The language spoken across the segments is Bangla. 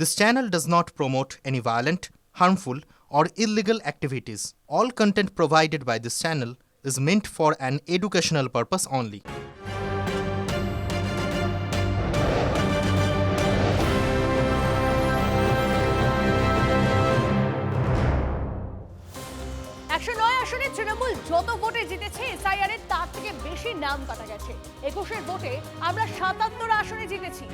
This channel does not promote any violent, harmful, or illegal activities. All content provided by this channel is meant for an educational purpose only. আসনে তৃণমূল যত ভোটে জিতেছে এসআইআর এর তার থেকে বেশি নাম কাটা গেছে। 21 ভোটে আমরা 77 আসনে জিতেছি।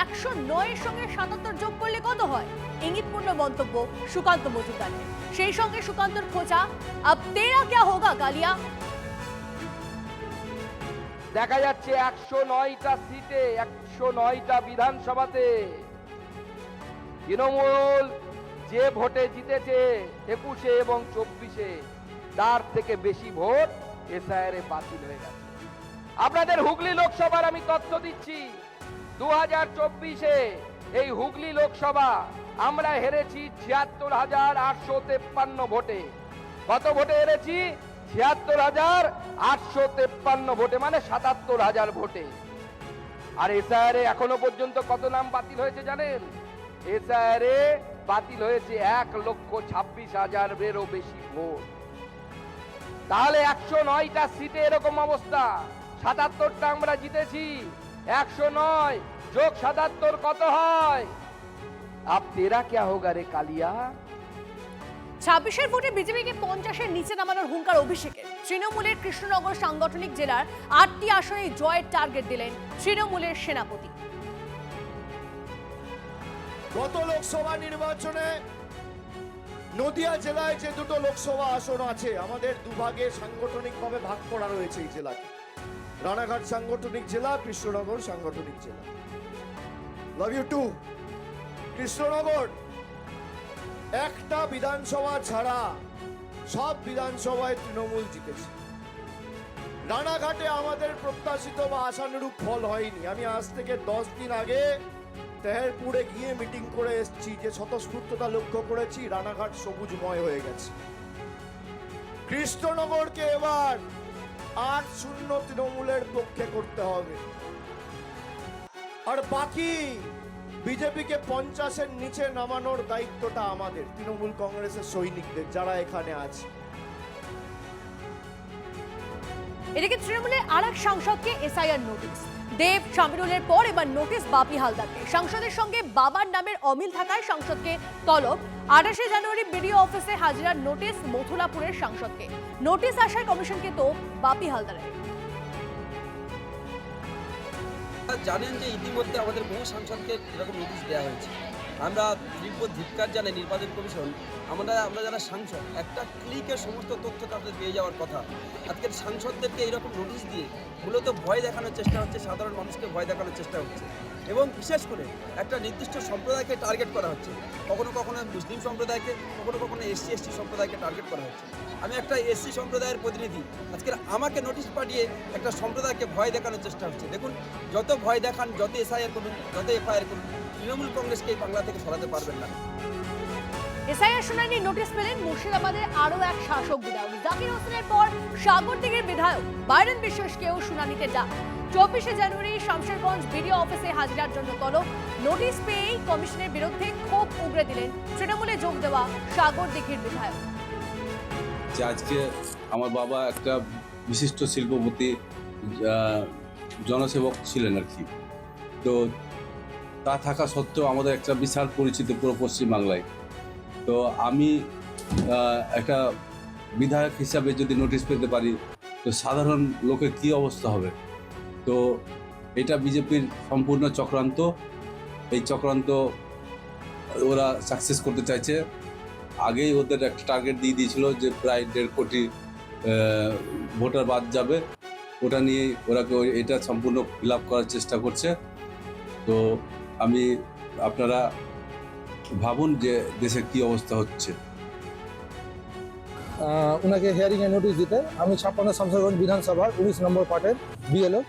109 এর সঙ্গে 77 যোগ করলে কত হয়? ইঙ্গিতপূর্ণ মন্তব্য সুকান্ত মজুমদারের। সেই সঙ্গে সুকান্তর খোঁজা আব তেরা क्या होगा কালিয়া। দেখা যাচ্ছে 109টা সিটে 109টা বিধানসভাতে তৃণমূল যে ভোটে জিতেছে 21 এবং 24-এ তার থেকে বেশি ভোট এসআইআর এ বাতিল হয়ে গেছে। আপনাদের হুগলি লোকসভার আমি তথ্য দিচ্ছি, 2024-এ এই হুগলি লোকসভা আমরা হেরেছি 76,853 ভোটে। কত ভোটে হেরেছি? 76,853 ভোটে, মানে 77,000 ভোটে। আর এসআইআর এ এখনো পর্যন্ত কত নাম বাতিল হয়েছে জানেন? এসআইআর এ বাতিল হয়েছে 1,26,000-এরও বেশি ভোট। তাহলে 109টা সিটে এরকম অবস্থা, 77টা আমরা জিতেছি। 109 যোগ 77 কত হয়? আব তেরা क्या होगा রে কালিয়া। 26 ভোটে বিজেপিকে 50-এর নিচে নামানোর হুঙ্কার অভিষেকের। তৃণমূলের কৃষ্ণনগর সাংগঠনিক জেলার 8টি আসনে জয়ের টার্গেট দিলেন তৃণমূলের সেনাপতি। গত লোকসভা নির্বাচনে নদিয়া জেলায় যে দুটো লোকসভা আসন আছে, আমাদের দুভাগে সাংগঠনিকভাবে ভাগ করা রয়েছে এই জেলাকে। রানাঘাট সাংগঠনিক জেলা, কৃষ্ণনগর সাংগঠনিক জেলা। Love you two. কৃষ্ণনগর একটা বিধানসভা ছাড়া সব বিধানসভায় তৃণমূল জিতেছে। রানাঘাটে আমাদের প্রত্যাশিত বা আশানুরূপ ফল হয়নি। আমি আজ থেকে 10 দিন আগে তেহেরপুরে গিয়ে মিটিং করে এসেছি, যে স্বতঃস্ফূর্ততা লক্ষ্য করেছি, রানাঘাট সবুজময় হয়ে গেছে। কৃষ্ণনগরকে এবার 8-0 তৃণমূলের পক্ষে করতে হবে। আর বাকি বিজেপিকে 50-এর নিচে নামানোর দায়িত্বটা আমাদের, তৃণমূল কংগ্রেসের সৈনিকদের যারা এখানে আছে। এদিকে তৃণমূলের আরেক সাংসদকে এসআইআর নোটিশ। দেব শামিরুলের পর এবার নোটিশ বাপি হালদারকে। সাংসদের সঙ্গে বাবার নামের অমিল থাকায় সাংসদকে তলব। 28 জানুয়ারি বিডিও অফিসে হাজিরার নোটিশ মথুরাপুরের সাংসদকে। নোটিশ আসায় কমিশনকে তো বাপি হালদারের। জানেন যে ইতিমধ্যে আমাদের বহু সাংসদকে এরকম নোটিশ দেওয়া হয়েছে। আমরা তীব্র ধিক্কার জানাই নির্বাচন কমিশন। আমরা যারা সাংসদ, একটা ক্লিকে সমস্ত তথ্য তাদের পেয়ে যাওয়ার কথা। আজকের সাংসদদেরকে এইরকম নোটিশ দিয়ে মূলত ভয় দেখানোর চেষ্টা হচ্ছে, সাধারণ মানুষকে ভয় দেখানোর চেষ্টা হচ্ছে, এবং বিশেষ করে একটা নির্দিষ্ট সম্প্রদায়কে টার্গেট করা হচ্ছে। কখনো কখনো মুসলিম সম্প্রদায়কে, কখনো কখনো এসসি সম্প্রদায়কে টার্গেট করা হচ্ছে। আমি একটা এসসি সম্প্রদায়ের প্রতিনিধি, আজকের আমাকে নোটিশ পাঠিয়ে একটা সম্প্রদায়কে ভয় দেখানোর চেষ্টা হচ্ছে। দেখুন, যত ভয় দেখান, যত এসআইআর করুন, যত এফআইআর করুন, তৃণমূল কংগ্রেসকে এই বাংলা থেকে সরাতে পারবেন না। এসআইআর শুনানি নোটিশ পেলেন মুর্শিদাবাদের আরও এক শাসক বিধায়ক। জাকির হোসেনের পর সাগরদিঘির বিধায়ক বাইরন বিশ্বাসকেও শুনানিতে ডাক। 24 জানুয়ারি শামশেরগঞ্জ বিডিও অফিসে হাজিরার জন্য তলব। নোটিশ পেয়েই কমিশনের বিরুদ্ধে ক্ষোভ উগরে দিলেন তৃণমূলে যোগ দেওয়া সাগরদিঘির বিধায়ক। আজকে আমার বাবা একটা বিশিষ্ট শিল্পপতি, জনসেবক ছিলেন আর কি। তো তা থাকা সত্ত্বেও আমাদের একটা বিশাল পরিচিত পুরো পশ্চিমবাংলায়। তো আমি একটা বিধায়ক হিসাবে যদি নোটিশ পেতে পারি, তো সাধারণ লোকের কী অবস্থা হবে। তো এটা বিজেপির সম্পূর্ণ চক্রান্ত। এই চক্রান্ত ওরা সাকসেস করতে চাইছে। আগেই ওদের একটা টার্গেট দিয়ে দিয়েছিল যে প্রায় 1.5 কোটি ভোটার বাদ যাবে। ওটা নিয়ে ওরা এটা সম্পূর্ণ ফিল আপ করার চেষ্টা করছে। তো আপনারা ভাবুন যে দেশের কি অবস্থা হচ্ছে। ওনাকে হিয়ারিংয়ে নোটিশ দিতে আমি 56 শামশেরগঞ্জ বিধানসভার 19 নম্বর পার্টের বিএলও।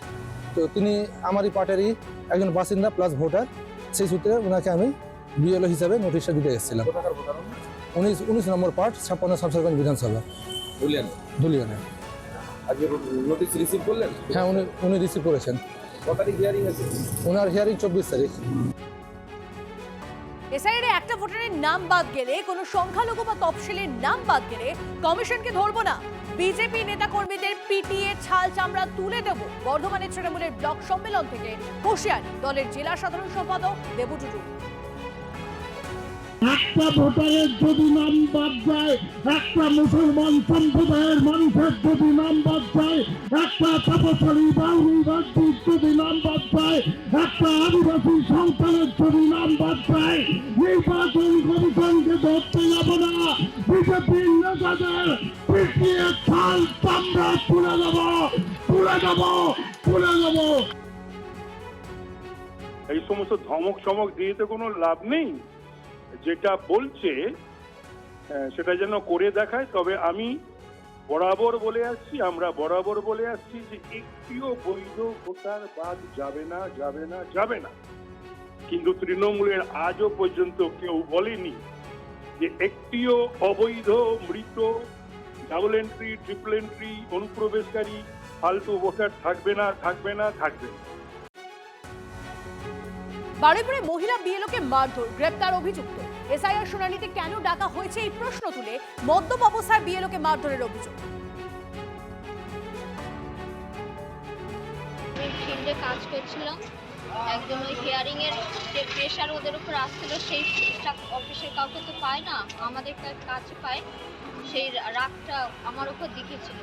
তো তিনি আমারই পার্টেরই একজন বাসিন্দা প্লাস ভোটার। সেই সূত্রে ওনাকে আমি বিএলও হিসাবে নোটিশটা দিতে এসেছিলাম। 19 নম্বর পার্ট 56 শামশেরগঞ্জ বিধানসভা ধুলিয়ানে। নোটিশ রিসিভ করলেন? হ্যাঁ, উনি রিসিভ করেছেন। কত তারিখ হিয়ারিং আছে? ওনার হিয়ারিং 24 তারিখ। এসআইআর একটা ভোটারের নাম বাদ গেলে, কোনো সংখ্যালঘু বা তফসিলের নাম বাদ গেলে কমিশনকে ধরবো না। বিজেপি নেতাকর্মীদের পিটিয়ে ছাল চামড়া তুলে দেব। বর্ধমানের তৃণমূলের ব্লক সম্মেলন থেকে হুঁশিয়ারি দলের জেলা সাধারণ সম্পাদক দেবু টুডু। একটা ভোটারের যদি নাম বাদ যায়, একটা মুসলমান সম্প্রদায়ের মানুষের যদি নাম বাদ যায়, একটা তপশালী বাউরি ব্যক্তির যদি নাম বাদ যায়, একটা আদিবাসী সন্তানের যদি নাম বাদ যায়, নির্বাচন কমিশনকে ধরতে যাব না। বিজেপির নেতাদের পিটিয়ে ছাল চামড়া তুলে দেব, তুলে দেব, তুলে দেব। এই সমস্ত ধমক চমক দিয়ে তো কোনো লাভ নেই। যেটা বলছে সেটা যেন করে দেখায়। তবে আমি বরাবর বলে আসছি, আমরা বরাবর বলে আসছি যে একটিও বৈধ ভোটার বাদ যাবে না, যাবে না, যাবে না। কিন্তু তৃণমূলের আজও পর্যন্ত কেউ বলেনি যে একটিও অবৈধ, মৃত, ডাবল এন্ট্রি, ট্রিপল এন্ট্রি, অনুপ্রবেশকারী ফালতু ভোটার থাকবে না, থাকবে না, থাকবে না। বারুইপুরে মহিলা বিএলওকে মারধর, গ্রেপ্তার অভিযুক্ত। এসআইআর শুনানিতে কেন ডাকা হয়েছে এই প্রশ্ন তুলে মদ্যপ অবস্থায় বিএলওকে মারধরের অভিযোগ। ফিল্ডে কাজ করছিলাম, একদম ওই হিয়ারিং এর যে প্রেশার ওদের উপর আসছিল, সেই অফিসের কাউকে তো পায় না, আমাদের কাছে পায়, সেই রাগটা আমার উপর দেখিয়েছিল।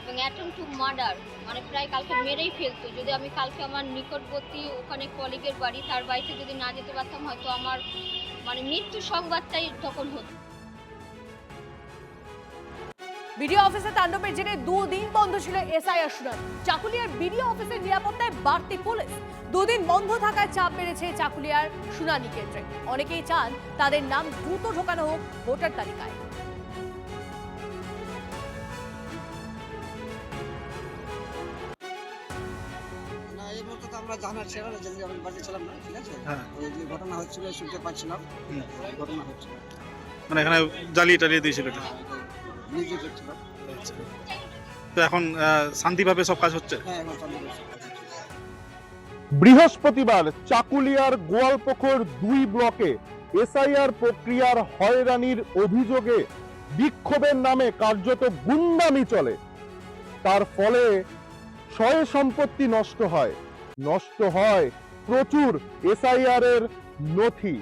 এবং অ্যাটেম্প টু মার্ডার, মানে প্রায় কালকে মেরেই ফেলতো। যদি আমি কালকে আমার নিকটবর্তী ওখানে কলিগের বাড়ি, তার বাড়িতে যদি না যেতে পারতাম, হয়তো আমার মানে মৃত্যু সংবাদটাই তখন হতো। বিডিও অফিসে তাণ্ডবের জেরে 2 দিন বন্ধ ছিল এসআইআর শুনানি। চাকুলিয়ার বিডিও অফিসের নিরাপত্তায় বাড়তি পুলিশ। 2 দিন বন্ধ থাকায় চাপ বেড়েছে চাকুলিয়ার শুনানি কেন্দ্রে। অনেকেই চান তাদের নাম দ্রুত ঢোকানো হোক ভোটার তালিকায়। আমরা জানার ছিল না, যদি আমি বাড়ি ছিলাম না, ঠিক আছে, ওই যে ঘটনা হচ্ছিল শুনতে পাচ্ছিলাম, ঘটনা হচ্ছিল, মানে এখানে জ্বালিয়ে টালিয়ে দিয়েছিল এটা, নিজে দেখছিলাম। তো এখন শান্তিভাবে সব কাজ হচ্ছে। হ্যাঁ, এখন শান্তিভাবে। বৃহস্পতিবার চাকুলিয়ার গোয়ালপুকুর 2 ব্লকে এসআইআর প্রক্রিয়ার হয়রানির অভিযোগে বিক্ষোভের নামে কার্যত গুন্ডামি চলে। তার ফলে সয় সম্পত্তি নষ্ট হয় প্রচুর এসআইআর এর নথি।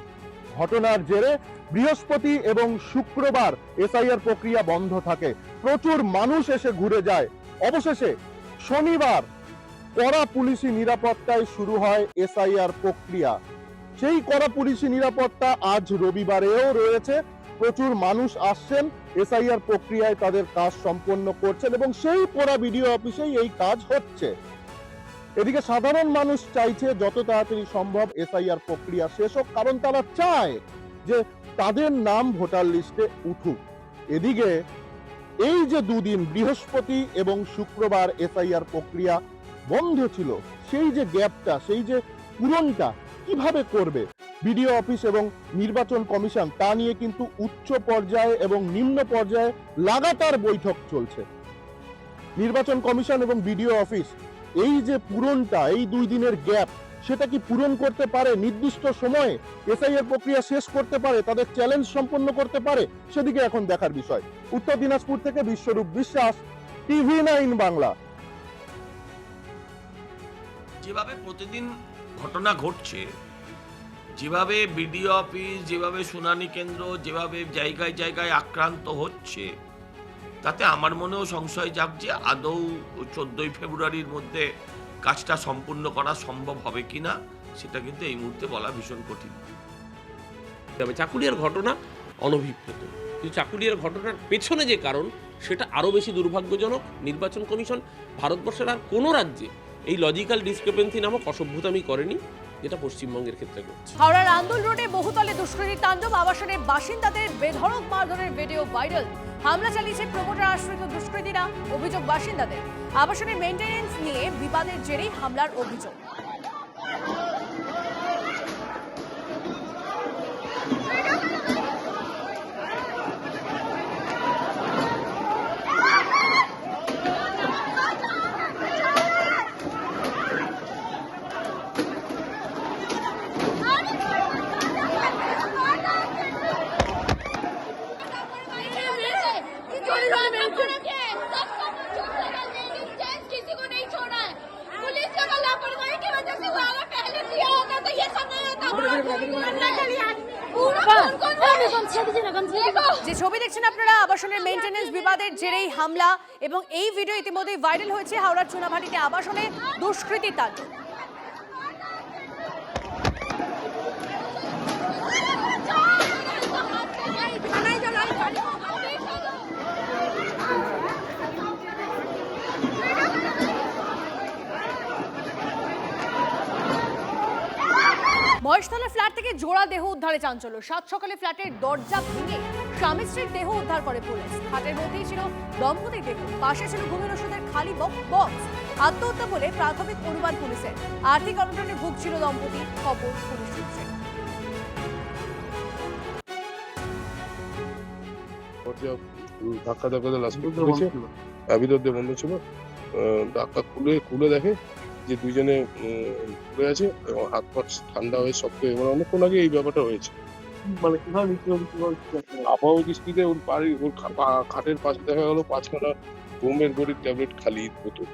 ঘটনার জেরে বৃহস্পতি এবং শুক্রবার এসআইআর প্রক্রিয়া বন্ধ থাকে, প্রচুর মানুষ এসে ঘুরে যায়। অবশেষে শনিবার কড়া পুলিশি নিরাপত্তায় শুরু হয় এসআইআর প্রক্রিয়া। সেই কড়া পুলিশি নিরাপত্তা আজ রবিবারেও রয়েছে। প্রচুর মানুষ আসছেন, এসআইআর প্রক্রিয়ায় তাদের কাজ সম্পন্ন করছেন এবং সেই পোড়া বিডিও অফিসেই এই কাজ হচ্ছে। এদিকে সাধারণ মানুষ চাইছে যত তাড়াতাড়ি সম্ভব এসআইআর প্রক্রিয়া শেষ হোক, কারণ তারা চায় যে তাদের নাম ভোটার লিস্টে উঠুক। এদিকে এই যে 2 দিন বৃহস্পতি এবং শুক্রবার এসআইআর প্রক্রিয়া বন্ধ ছিল, সেই যে গ্যাপটা, সেই যে পূরণটা কিভাবে করবে বিডিও অফিস এবং নির্বাচন কমিশন, তা নিয়ে কিন্তু উচ্চ পর্যায়ে এবং নিম্ন পর্যায়ে লাগাতার বৈঠক চলছে। নির্বাচন কমিশন এবং বিডিও অফিস এই যে পূরণটা, এই 2 দিনের গ্যাপ, সেটা কি পূরণ করতে পারে, নির্দিষ্ট সময়ে এসআইআর প্রক্রিয়া শেষ করতে পারে, তাদের চ্যালেঞ্জ সম্পন্ন করতে পারে, সেদিকে এখন দেখার বিষয়। উত্তর দিনাজপুর থেকে বিশ্বরূপ বিশ্বাস, TV9 বাংলা। যেভাবে প্রতিদিন ঘটনা ঘটছে, যেভাবে বিডিও অফিস, যেভাবে শুনানি কেন্দ্র, যেভাবে জায়গায় জায়গায় আক্রান্ত হচ্ছে, তাতে আমার মনেও সংশয় জাগছে আদৌ 14ই ফেব্রুয়ারির মধ্যে কাজটা সম্পূর্ণ করা সম্ভব হবে কিনা, সেটা কিন্তু এই মুহূর্তে বলা ভীষণ কঠিন। তবে চাকুলিয়ার ঘটনা অনভিপ্রেত, কিন্তু চাকুলিয়ার ঘটনার পেছনে যে কারণ সেটা আরও বেশি দুর্ভাগ্যজনক। নির্বাচন কমিশন ভারতবর্ষের আর কোনো রাজ্যে এই লজিক্যাল ডিসক্রিপেন্সি নামক অসভ্যতামি করেনি, যেটা পশ্চিমবঙ্গের ক্ষেত্রে ঘটছে। হাওড়ার আন্দোল রোডে বহুতলে দুষ্কৃতী তাণ্ডব, আবাসনের বাসিন্দাদের বেধড়ক মারধরের ভিডিও ভাইরাল। হামলা চালিয়েছে প্রমোটার আশ্রিত দুষ্কৃতীরা, অভিযোগ বাসিন্দাদের। আবাসনের মেইনটেনেন্স নিয়ে বিবাদের জেরেই হামলার অভিযোগ। যে ছবি দেখছেন আপনারা আবাসনের মেইনটেনেন্স বিবাদের জেরেই হামলা, এবং এই ভিডিও ইতিমধ্যেই ভাইরাল হয়েছে। হাওড়ার চুনাভাটিতে আবাসনে দুষ্কৃতী তাণ্ডব। মহেশতলা ফ্ল্যাট থেকে জোড়া দেহ উদ্ধারে চাঞ্চল্য। সাত সকালে ফ্ল্যাটের দরজা ভেঙে স্বামী স্ত্রীর দেহ উদ্ধার করে পুলিশ। খাটের মধ্যেই ছিল দম্পতির দেহ, পাশে ছিল ঘুমের ওষুধের খালি বক্স। আত্মহত্যা বলে প্রাথমিক অনুমান পুলিশের। আর্থিক অনটনে ভুগছিল দম্পতি, খবর পুলিশ সূত্রে। ধাক্কা লাশ করেছে, ভিতর দিয়ে বন্ধ ছিল। ধাক্কা খুলে দেখে যে দুইজনে পড়ে আছে এবং হাত পা ঠান্ডা হয়ে শক্ত, এবং অনেকক্ষণ আগে এই ব্যাপারটা হয়েছে। মানে কিভাবে আবহাওয়া দৃষ্টিতে ওর বাড়ি, ওর খাটের পাশে দেখা গেল 5খানা বোমের বড়ির ট্যাবলেট খালি বোতল।